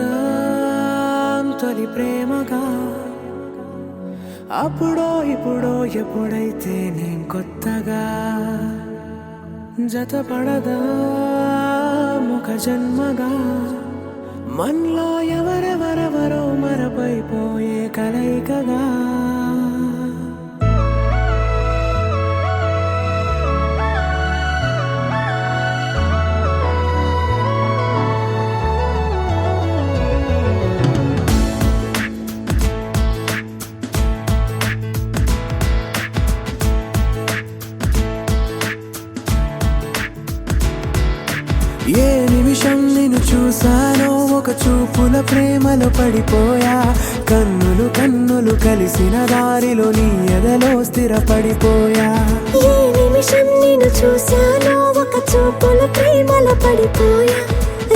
మొదలవుదాం తొలి ప్రేమగా అప్పుడో ఇప్పుడో ఎప్పుడైతే నేను కొత్తగా జతపడదా ముఖ జన్మగా మనలో ఎవరెవరెవరో మరపైపోయే కలయికగా ఏ నిమిషం నిన్ను చూసానో ఒక చూపుల ప్రేమలో పడిపోయా కన్నులు కన్నులు కలిసిన దారిలో నీ ఎదలో స్థిరపడిపోయా ఏ నిమిషం నిన్ను చూసానో ఒక చూపుల ప్రేమలో పడిపోయా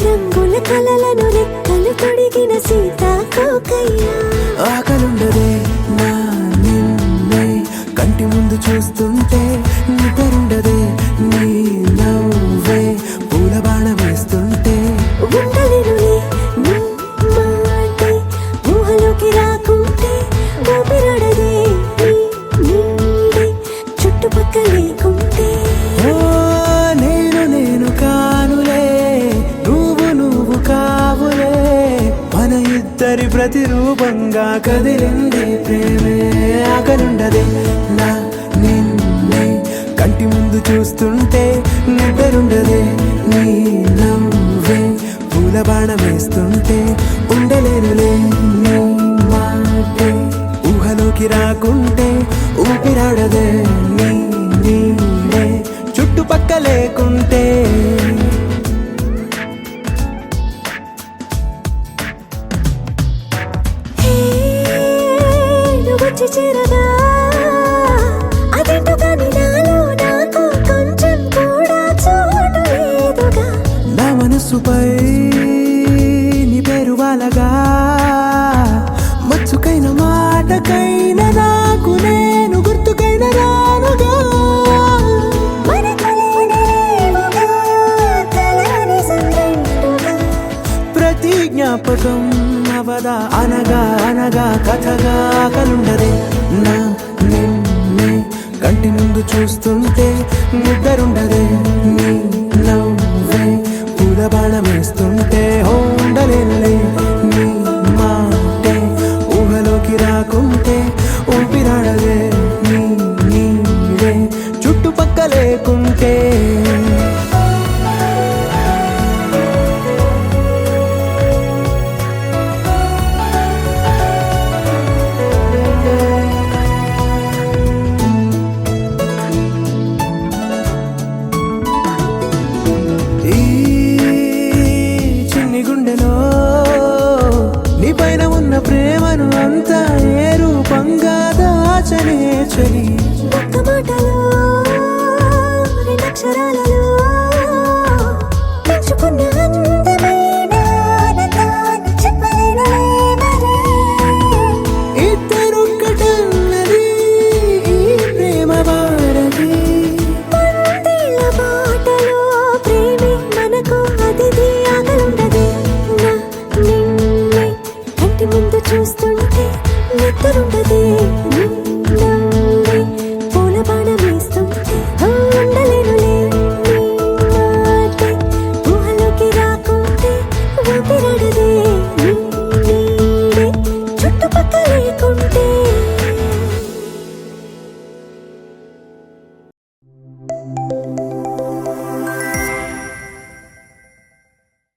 రంగుల కలలను రెక్కలు తొడిగిన సీతాకోకయ్యా ఆకలుండదే నా నిన్నే కంటి ముందు చూస్తుంటే నిద్రుండదే నీ నవ్వే పూల బాణం వేస్తుంటే ఉండలేనులే నీ మాటే ఊహలోకి రాకుంటే ఊపిరాడదే నీ నీడే చుట్టుపక్కల లేకుంటే ఓ నేను కానులే నువ్వు కావులే మన ఇద్దరి ప్రతిరూపంగా కదిలింది ప్రేమే ఆకలుండదే నా నిన్నే కంటి ముందు చూస్తుంటే నిద్రుండదే నీ నవ్వే పూల బాణం వేస్తుంటే ఉండలేనులే నీ మాటే ఊహలోకి రాకుంటే ఊపిరాడదే నీ నీడే చుట్టుపక్క లేకుంటే హే నువ్వు వచ్చి చేరగా అదేంటో కానీ నాలో నాకు కొంచెం కూడా చోటు లేదుగా నా మనసుపై నీ పేరు వాలగా మచ్చుకైన మాటకైన నాకు నేను గుర్తుకైన రానుగా మన కలవడేవుగా కలని సంగంటుగా ప్రతి జ్ఞాపకం అవదా అనగా అనగా కథగా కలుండదే నా నిన్నే కంటి ముందు చూస్తుంటే నిద్రుండదే నీ నవ్వే పూల బాణం వేస్తుంటే ఉండలేనులే నీ మాటే ఊహలోకి రాకుంటే ఊపిరాడదే నీ నీడే చుట్టుపక్క లేకుంటే ఈ చిన్ని గుండెలో నీ పైన ఉన్న ప్రేమను అంతా ఏ రూపంగా దాచనే చలి ఒక్క మాటలో రెండక్షరాలలో పెంచుకున్న అందమైన ఆనందాన్ని చెప్పలేనులే మరి. ఇద్దరొక్కటన్నది ఈ ప్రేమ వారది పందిళ్ళ బాటలో ప్రేమే మనకు అతిథి ఆగలుండదే నా నిన్నే కంటి ముందు చూస్తుంటే నిద్రుండదే నీ నవ్వే పూల బాణం వేస్తుంటే ఉండలేనులే నీ మాటే ఊహలోకి రాకుంటే ఊపిరాడదే నీ నీడే చుట్టుపక్కల లేకుంటే